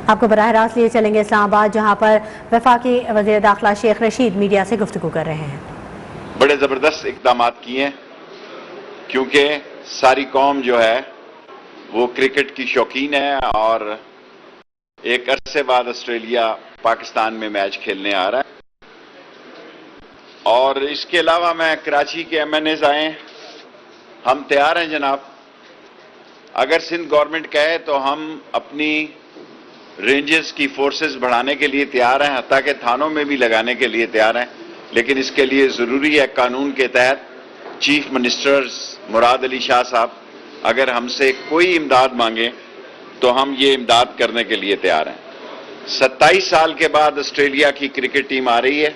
آپ کو براہ راست لیے چلیں گے اسلام آباد، جہاں پر وفاقی وزیر داخلہ شیخ رشید میڈیا سے گفتگو کر رہے ہیں۔ بڑے زبردست اقدامات کیے ہیں، کیونکہ ساری قوم جو ہے وہ کرکٹ کی شوقین ہے اور ایک عرصے بعد آسٹریلیا پاکستان میں میچ کھیلنے آ رہا ہے۔ اور اس کے علاوہ میں کراچی کے ایم این ایز آئے ہیں، ہم تیار ہیں جناب۔ اگر سندھ گورنمنٹ کہے تو ہم اپنی رینجز کی فورسز بڑھانے کے لیے تیار ہیں، حتیٰ کہ تھانوں میں بھی لگانے کے لیے تیار ہیں، لیکن اس کے لیے ضروری ہے قانون کے تحت چیف منسٹرز مراد علی شاہ صاحب اگر ہم سے کوئی امداد مانگیں تو ہم یہ امداد کرنے کے لیے تیار ہیں۔ 27 سال کے بعد آسٹریلیا کی کرکٹ ٹیم آ رہی ہے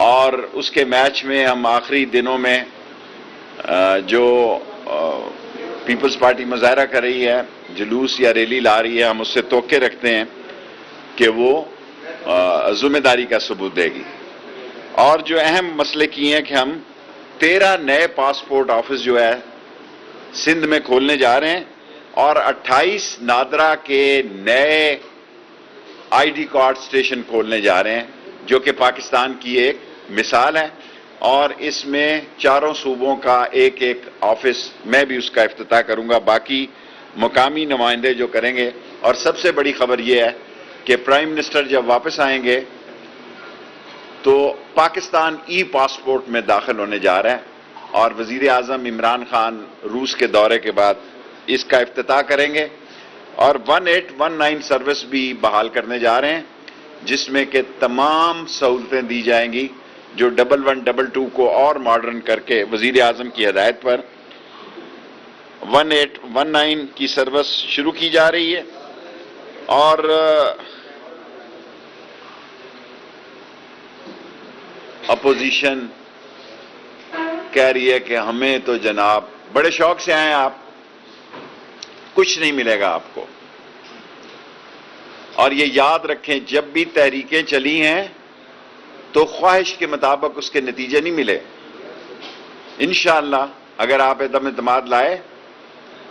اور اس کے میچ میں ہم آخری دنوں میں جو پیپلز پارٹی مظاہرہ کر رہی ہے، جلوس یا ریلی لا رہی ہے، ہم اس سے توقع رکھتے ہیں کہ وہ ذمہ داری کا ثبوت دے گی۔ اور جو اہم مسئلے کی ہیں کہ ہم 13 نئے پاسپورٹ آفس جو ہے سندھ میں کھولنے جا رہے ہیں اور 28 نادرا کے نئے آئی ڈی کارڈ اسٹیشن کھولنے جا رہے ہیں، جو کہ پاکستان کی ایک مثال ہے، اور اس میں چاروں صوبوں کا ایک ایک آفس میں بھی اس کا افتتاح کروں گا، باقی مقامی نمائندے جو کریں گے۔ اور سب سے بڑی خبر یہ ہے کہ پرائم منسٹر جب واپس آئیں گے تو پاکستان ای پاسپورٹ میں داخل ہونے جا رہا ہے، اور وزیر اعظم عمران خان روس کے دورے کے بعد اس کا افتتاح کریں گے، اور 1819 سروس بھی بحال کرنے جا رہے ہیں، جس میں کہ تمام سہولتیں دی جائیں گی جو 1122 کو اور ماڈرن کر کے وزیر اعظم کی ہدایت پر 1819 کی سروس شروع کی جا رہی ہے۔ اور اپوزیشن کہہ رہی ہے کہ ہمیں تو جناب بڑے شوق سے آئے آپ، کچھ نہیں ملے گا آپ کو۔ اور یہ یاد رکھیں، جب بھی تحریکیں چلی ہیں تو خواہش کے مطابق اس کے نتیجے نہیں ملے۔ انشاءاللہ اگر آپ عدم اعتماد لائے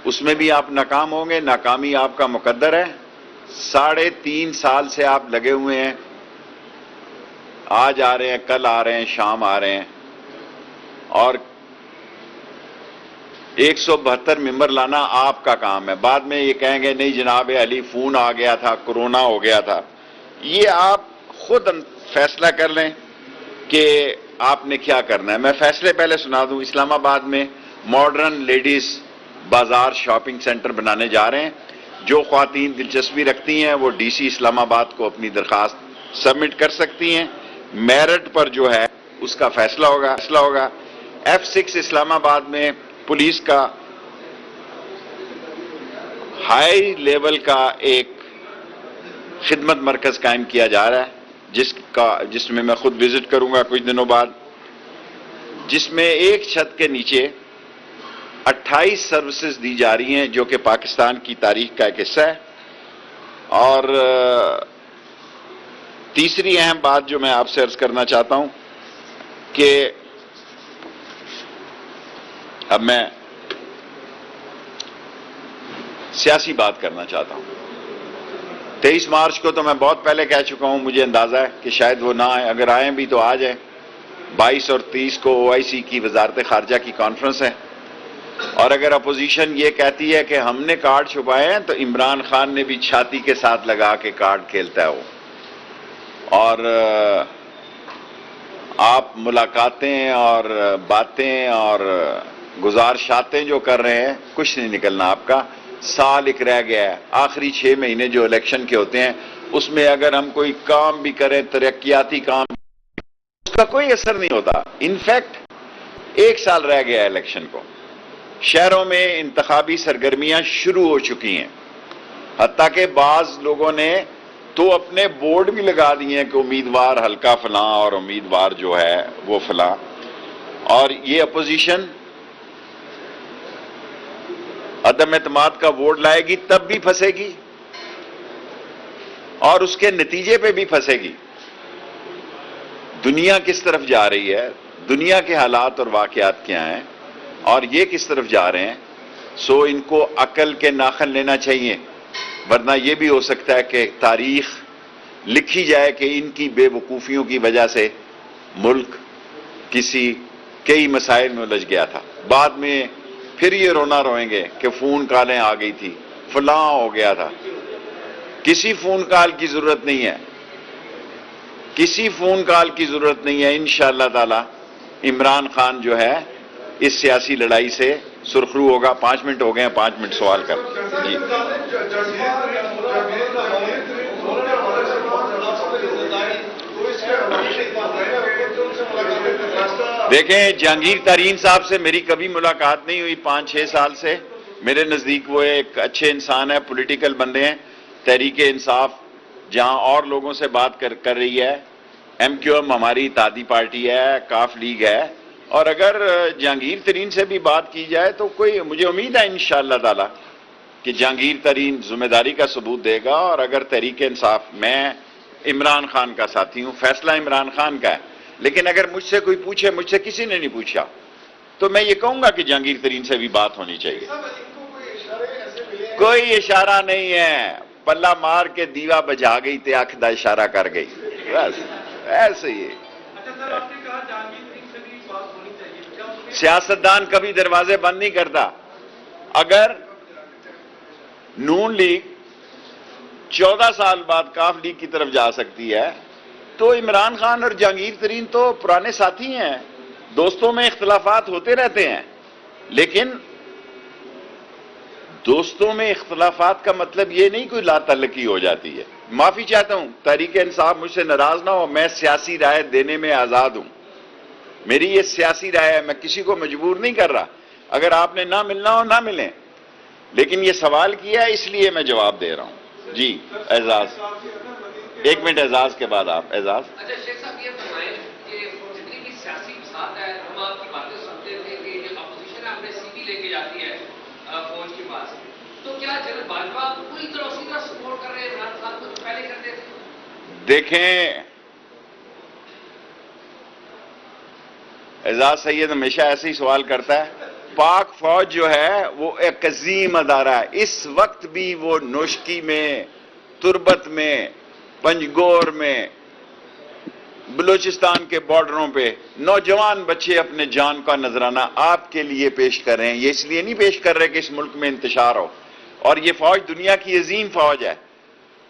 اس میں بھی آپ ناکام ہوں گے، ناکامی آپ کا مقدر ہے۔ 3.5 سال سے آپ لگے ہوئے ہیں، آج آ رہے ہیں، کل آ رہے ہیں، شام آ رہے ہیں، اور 172 ممبر لانا آپ کا کام ہے۔ بعد میں یہ کہیں گے نہیں جناب علی فون آ گیا تھا، کرونا ہو گیا تھا۔ یہ آپ خود فیصلہ کر لیں کہ آپ نے کیا کرنا ہے۔ میں فیصلے پہلے سنا دوں۔ اسلام آباد میں ماڈرن لیڈیز بازار شاپنگ سینٹر بنانے جا رہے ہیں۔ جو خواتین دلچسپی رکھتی ہیں وہ ڈی سی اسلام آباد کو اپنی درخواست سبمٹ کر سکتی ہیں۔ میرٹ پر جو ہے اس کا فیصلہ ہوگا۔ F6 اسلام آباد میں پولیس کا ہائی لیول کا ایک خدمت مرکز قائم کیا جا رہا ہے، جس میں میں خود وزٹ کروں گا کچھ دنوں بعد، جس میں ایک چھت کے نیچے 28 سروسز دی جا رہی ہیں، جو کہ پاکستان کی تاریخ کا ایک حصہ ہے۔ اور تیسری اہم بات جو میں آپ سے عرض کرنا چاہتا ہوں کہ اب میں سیاسی بات کرنا چاہتا ہوں۔ 23 مارچ کو تو میں بہت پہلے کہہ چکا ہوں، مجھے اندازہ ہے کہ شاید وہ نہ آئیں، اگر آئیں بھی تو آ جائیں۔ 22 اور 30 کو OIC کی وزارت خارجہ کی کانفرنس ہے، اور اگر اپوزیشن یہ کہتی ہے کہ ہم نے کارڈ چھپائے ہیں تو عمران خان نے بھی چھاتی کے ساتھ لگا کے کارڈ کھیلتا ہے وہ۔ اور آپ ملاقاتیں اور باتیں اور گزارشاتیں جو کر رہے ہیں، کچھ نہیں نکلنا آپ کا۔ سال ایک رہ گیا ہے، آخری 6 مہینے جو الیکشن کے ہوتے ہیں اس میں اگر ہم کوئی کام بھی کریں، ترقیاتی کام، اس کا کوئی اثر نہیں ہوتا۔ انفیکٹ 1 سال رہ گیا ہے الیکشن کو، شہروں میں انتخابی سرگرمیاں شروع ہو چکی ہیں، حتیٰ کہ بعض لوگوں نے تو اپنے بورڈ بھی لگا دیے ہیں کہ امیدوار حلقہ فلاں اور امیدوار جو ہے وہ فلاں۔ اور یہ اپوزیشن عدم اعتماد کا ووٹ لائے گی تب بھی پھنسے گی اور اس کے نتیجے پہ بھی پھنسے گی۔ دنیا کس طرف جا رہی ہے، دنیا کے حالات اور واقعات کیا ہیں، اور یہ کس طرف جا رہے ہیں، سو ان کو عقل کے ناخن لینا چاہیے۔ ورنہ یہ بھی ہو سکتا ہے کہ تاریخ لکھی جائے کہ ان کی بے وقوفیوں کی وجہ سے ملک کئی مسائل میں الجھ گیا تھا. بعد میں پھر یہ رونا روئیں گے کہ فون کالیں آ گئی تھی، فلاں ہو گیا تھا. کسی فون کال کی ضرورت نہیں ہے، کسی فون کال کی ضرورت نہیں ہے. انشاءاللہ تعالی عمران خان جو ہے اس سیاسی لڑائی سے سرخرو ہوگا. 5 منٹ ہو گئے ہیں، 5 منٹ سوال کر. جی دیکھیں، جہانگیر ترین صاحب سے میری کبھی ملاقات نہیں ہوئی 5-6 سال سے. میرے نزدیک وہ ایک اچھے انسان ہے، پولیٹیکل بندے ہیں. تحریک انصاف جہاں اور لوگوں سے بات کر رہی ہے، ایم کیو ایم ہماری اتحادی پارٹی ہے، کاف لیگ ہے، اور اگر جہانگیر ترین سے بھی بات کی جائے تو مجھے امید ہے انشاءاللہ تعالی کہ جہانگیر ترین ذمہ داری کا ثبوت دے گا. اور اگر تحریک انصاف، میں عمران خان کا ساتھی ہوں، فیصلہ عمران خان کا ہے، لیکن اگر مجھ سے کوئی پوچھے، مجھ سے کسی نے نہیں پوچھا، تو میں یہ کہوں گا کہ جہانگیر ترین سے بھی بات ہونی چاہیے. کوئی اشارہ نہیں ہے، پلہ مار کے دیوا بجھا گئی تے آنکھ دا اشارہ کر گئی، بس ایسے ہی. سیاستدان کبھی دروازے بند نہیں کرتا. اگر نون لیگ 14 سال بعد کاف لیگ کی طرف جا سکتی ہے تو عمران خان اور جہانگیر ترین تو پرانے ساتھی ہیں. دوستوں میں اختلافات ہوتے رہتے ہیں، لیکن دوستوں میں اختلافات کا مطلب یہ نہیں کوئی لا تعلقی ہو جاتی ہے. معافی چاہتا ہوں، تحریک انصاف مجھ سے ناراض نہ ہو، میں سیاسی رائے دینے میں آزاد ہوں. میری یہ سیاسی رائے ہے، میں کسی کو مجبور نہیں کر رہا. اگر آپ نے نہ ملنا ہو نہ ملیں، لیکن یہ سوال کیا ہے اس لیے میں جواب دے رہا ہوں. جی اعزاز، 1 منٹ اعزاز کے بعد آپ. اعزاز، اچھا شیخ صاحب یہ فرمائیں کہ جتنی بھی سیاسی فساد ہے، ہم آپ کی باتیں سنتے تھے کہ یہ اپوزیشن ہے اپنے سی پی لے کے جاتی ہے فوج کے پاس، تو کیا جنرل باجوہ پوری طرح اسی طرح سپورٹ کر رہے ہیں عمران خان کو جو پہلے کرتے تھے؟ دیکھیں، اعزاز سید ہمیشہ ایسے ہی سوال کرتا ہے. پاک فوج جو ہے وہ ایک عظیم ادارہ ہے. اس وقت بھی وہ نوشکی میں، تربت میں، پنجگور میں، بلوچستان کے بارڈروں پہ نوجوان بچے اپنے جان کا نذرانہ آپ کے لیے پیش کر رہے ہیں. یہ اس لیے نہیں پیش کر رہے کہ اس ملک میں انتشار ہو. اور یہ فوج دنیا کی عظیم فوج ہے.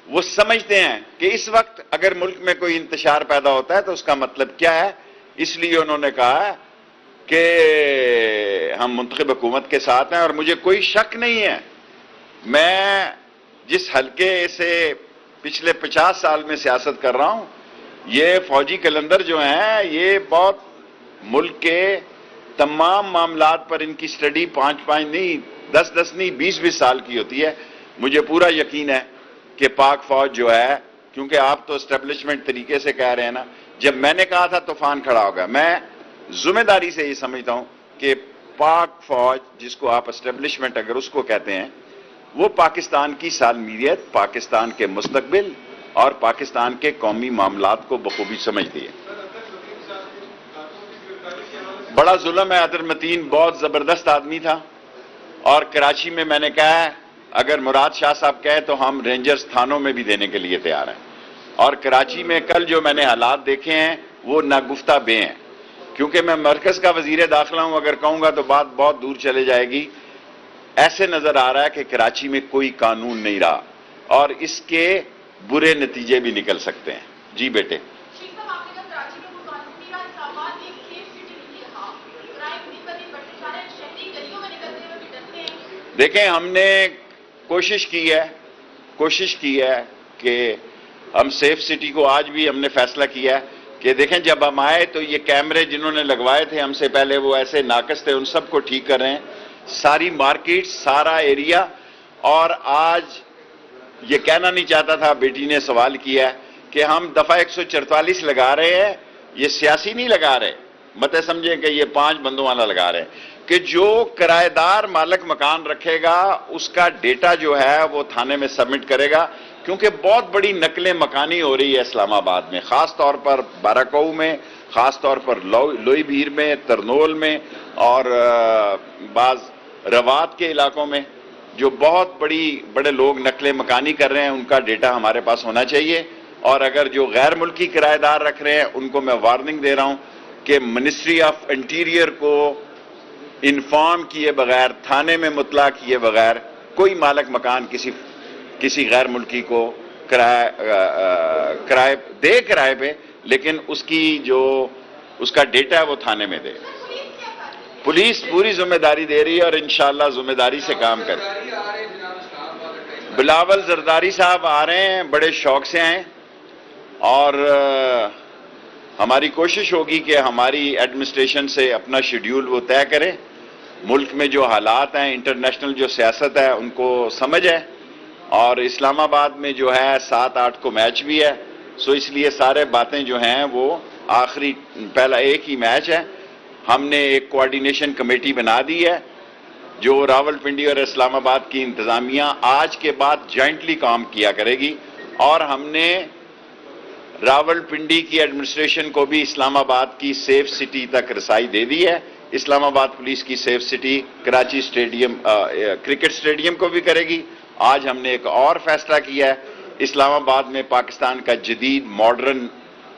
وہ سمجھتے ہیں کہ اس وقت اگر ملک میں کوئی انتشار پیدا ہوتا ہے تو اس کا مطلب کیا ہے. اس لیے انہوں نے کہا کہ ہم منتخب حکومت کے ساتھ ہیں. اور مجھے کوئی شک نہیں ہے، میں جس حلقے سے پچھلے 50 سال میں سیاست کر رہا ہوں، یہ فوجی کیلنڈر جو ہیں یہ بہت ملک کے تمام معاملات پر ان کی سٹڈی 5 نہیں، 10 نہیں، 20 سال کی ہوتی ہے. مجھے پورا یقین ہے کہ پاک فوج جو ہے، کیونکہ آپ تو اسٹیبلشمنٹ طریقے سے کہہ رہے ہیں نا، جب میں نے کہا تھا طوفان کھڑا ہوگا. میں ذمہ داری سے یہ سمجھتا ہوں کہ پاک فوج، جس کو آپ اسٹیبلشمنٹ اگر اس کو کہتے ہیں، وہ پاکستان کی سالمیت، پاکستان کے مستقبل اور پاکستان کے قومی معاملات کو بخوبی سمجھتی ہے. بڑا ظلم ہے. عدر متین بہت زبردست آدمی تھا، اور کراچی میں میں نے کہا ہے اگر مراد شاہ صاحب کہے تو ہم رینجرز تھانوں میں بھی دینے کے لیے تیار ہیں. اور کراچی میں کل جو میں نے حالات دیکھے ہیں وہ ناگفتہ بے ہیں. کیونکہ میں مرکز کا وزیر داخلہ ہوں، اگر کہوں گا تو بات بہت دور چلے جائے گی. ایسے نظر آ رہا ہے کہ کراچی میں کوئی قانون نہیں رہا، اور اس کے برے نتیجے بھی نکل سکتے ہیں. جی بیٹے. دیکھیں، ہم نے کوشش کی ہے کہ ہم سیف سٹی کو، آج بھی ہم نے فیصلہ کیا ہے کہ دیکھیں جب ہم آئے تو یہ کیمرے جنہوں نے لگوائے تھے ہم سے پہلے، وہ ایسے ناقص تھے، ان سب کو ٹھیک کر رہے ہیں. ساری مارکیٹ، سارا ایریا. اور آج یہ کہنا نہیں چاہتا تھا، بیٹی نے سوال کیا ہے کہ ہم دفعہ 144 لگا رہے ہیں، یہ سیاسی نہیں لگا رہے، مت سمجھیں کہ یہ 5 بندوں والا لگا رہے ہیں، کہ جو کرایہ دار مالک مکان رکھے گا اس کا ڈیٹا جو ہے وہ تھانے میں سبمٹ کرے گا. کیونکہ بہت بڑی نقلیں مکانی ہو رہی ہے اسلام آباد میں، خاص طور پر باراکو میں، خاص طور پر لوئی بھیر میں، ترنول میں، اور بعض روات کے علاقوں میں. جو بہت بڑے لوگ نقل مکانی کر رہے ہیں ان کا ڈیٹا ہمارے پاس ہونا چاہیے، اور اگر جو غیر ملکی کرایہ دار رکھ رہے ہیں ان کو میں وارننگ دے رہا ہوں کہ منسٹری آف انٹیریئر کو انفارم کیے بغیر، تھانے میں مطلع کیے بغیر کوئی مالک مکان کسی غیر ملکی کو کرائے پہ، لیکن اس کا ڈیٹا ہے وہ تھانے میں دے۔ پولیس پوری ذمہ داری دے رہی ہے اور انشاءاللہ ذمہ داری سے کام کرے۔ بلاول زرداری صاحب آ رہے ہیں، بڑے شوق سے آئیں، اور ہماری کوشش ہوگی کہ ہماری ایڈمنسٹریشن سے اپنا شیڈیول وہ طے کریں، ملک میں جو حالات ہیں، انٹرنیشنل جو سیاست ہے ان کو سمجھ ہے، اور اسلام آباد میں جو ہے 7-8 کو میچ بھی ہے، سو اس لیے سارے باتیں جو ہیں وہ پہلا ایک ہی میچ ہے۔ ہم نے ایک کوارڈینیشن کمیٹی بنا دی ہے جو راول پنڈی اور اسلام آباد کی انتظامیہ آج کے بعد جوائنٹلی کام کیا کرے گی، اور ہم نے راول پنڈی کی ایڈمنسٹریشن کو بھی اسلام آباد کی سیف سٹی تک رسائی دے دی ہے۔ اسلام آباد پولیس کی safe city Karachi stadium cricket stadium کو بھی کرے گی۔ آج ہم نے ایک اور فیصلہ کیا ہے، اسلام آباد میں پاکستان کا جدید ماڈرن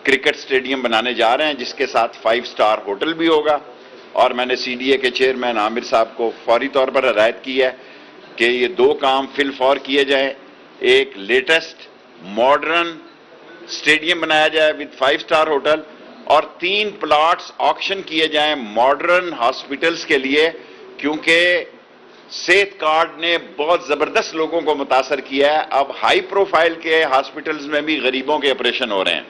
کرکٹ اسٹیڈیم بنانے جا رہے ہیں جس کے ساتھ 5 اسٹار ہوٹل بھی ہوگا، اور میں نے سی ڈی اے کے چیئرمین عامر صاحب کو فوری طور پر ہدایت کی ہے کہ یہ 2 کام فی الفور کیے جائیں، ایک لیٹسٹ ماڈرن اسٹیڈیم بنایا جائے وتھ 5 اسٹار ہوٹل، اور 3 پلاٹس آکشن کیے جائیں ماڈرن ہاسپٹلز کے لیے، کیونکہ صحت کارڈ نے بہت زبردست لوگوں کو متاثر کیا ہے۔ اب ہائی پروفائل کے ہاسپٹلز میں بھی غریبوں کے آپریشن ہو رہے ہیں،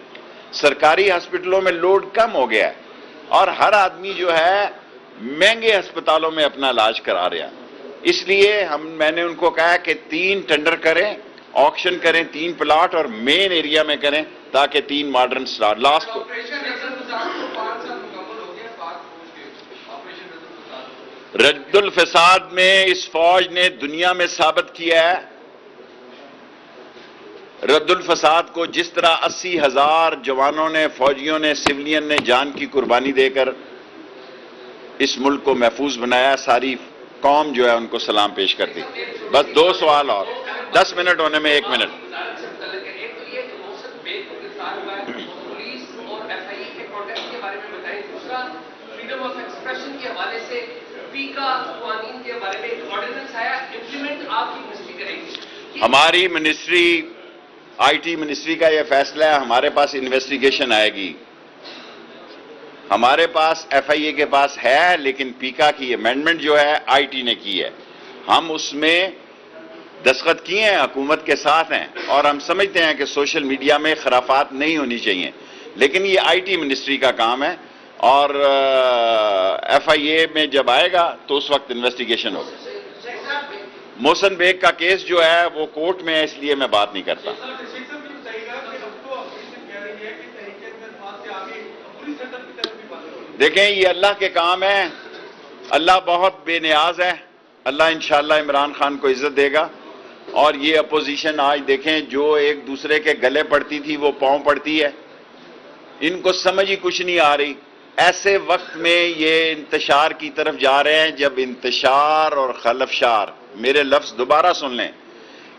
سرکاری ہاسپٹلوں میں لوڈ کم ہو گیا ہے، اور ہر آدمی جو ہے مہنگے ہسپتالوں میں اپنا علاج کرا رہا ہے۔ اس لیے میں نے ان کو کہا کہ 3 ٹینڈر کریں، آکشن کریں 3 پلاٹ، اور مین ایریا میں کریں تاکہ 3 ماڈرن سٹار لاسٹ کو۔ رد الفساد میں اس فوج نے دنیا میں ثابت کیا ہے، رد الفساد کو جس طرح 80,000 جوانوں نے، فوجیوں نے، سولین نے جان کی قربانی دے کر اس ملک کو محفوظ بنایا، ساری قوم جو ہے ان کو سلام پیش کرتی۔ بس 2 سوال اور، 10 منٹ ہونے میں 1 منٹ۔ ہماری منسٹری آئی ٹی منسٹری کا یہ فیصلہ ہے، ہمارے پاس انویسٹیگیشن آئے گی، ہمارے پاس ایف آئی اے کے پاس ہے، لیکن پیکا کی امینڈمنٹ جو ہے آئی ٹی نے کی ہے، ہم اس میں دستخط کیے ہیں، حکومت کے ساتھ ہیں، اور ہم سمجھتے ہیں کہ سوشل میڈیا میں خرافات نہیں ہونی چاہیے، لیکن یہ آئی ٹی منسٹری کا کام ہے، اور ایف آئی اے میں جب آئے گا تو اس وقت انویسٹیگیشن ہوگی۔ محسن بیگ کا کیس جو ہے وہ کورٹ میں ہے، اس لیے میں بات نہیں کرتا۔ دیکھیں یہ اللہ کے کام ہے، اللہ بہت بے نیاز ہے، اللہ انشاءاللہ عمران خان کو عزت دے گا، اور یہ اپوزیشن آج دیکھیں جو ایک دوسرے کے گلے پڑتی تھی وہ پاؤں پڑتی ہے، ان کو سمجھ ہی کچھ نہیں آ رہی۔ ایسے وقت میں یہ انتشار کی طرف جا رہے ہیں جب انتشار اور خلفشار، میرے لفظ دوبارہ سن لیں،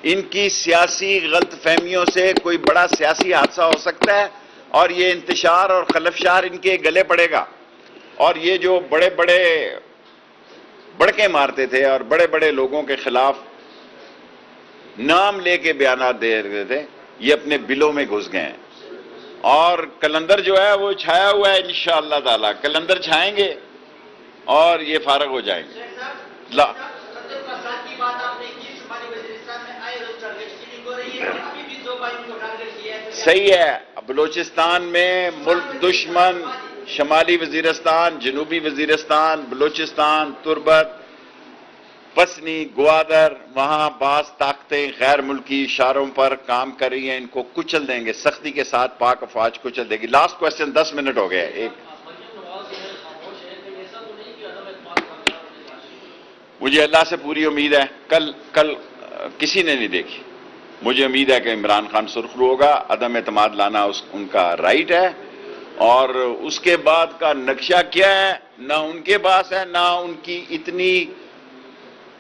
ان کی سیاسی غلط فہمیوں سے کوئی بڑا سیاسی حادثہ ہو سکتا ہے، اور یہ انتشار اور خلفشار ان کے گلے پڑے گا، اور یہ جو بڑے بڑکے مارتے تھے اور بڑے بڑے لوگوں کے خلاف نام لے کے بیانات دے رہے تھے، یہ اپنے بلوں میں گھس گئے ہیں، اور کلندر جو ہے وہ چھایا ہوا ہے، انشاءاللہ تعالی کلندر چھائیں گے اور یہ فارغ ہو جائیں گے۔ صحیح ہے، بلوچستان میں ملک دشمن، شمالی وزیرستان، جنوبی وزیرستان، بلوچستان، تربت، پسنی، گوادر، وہاں بعض طاقتیں غیر ملکی اشاروں پر کام کر رہی ہیں، ان کو کچل دیں گے، سختی کے ساتھ پاک افواج کچل دے گی۔ لاسٹ کوسچن، 10 منٹ ہو گئے۔ ایک مجھے اللہ سے پوری امید ہے، کل کسی نے نہیں دیکھی، مجھے امید ہے کہ عمران خان سرخرو ہوگا، عدم اعتماد لانا ان کا رائٹ ہے، اور اس کے بعد کا نقشہ کیا ہے نہ ان کے پاس ہے، نہ ان کی اتنی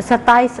27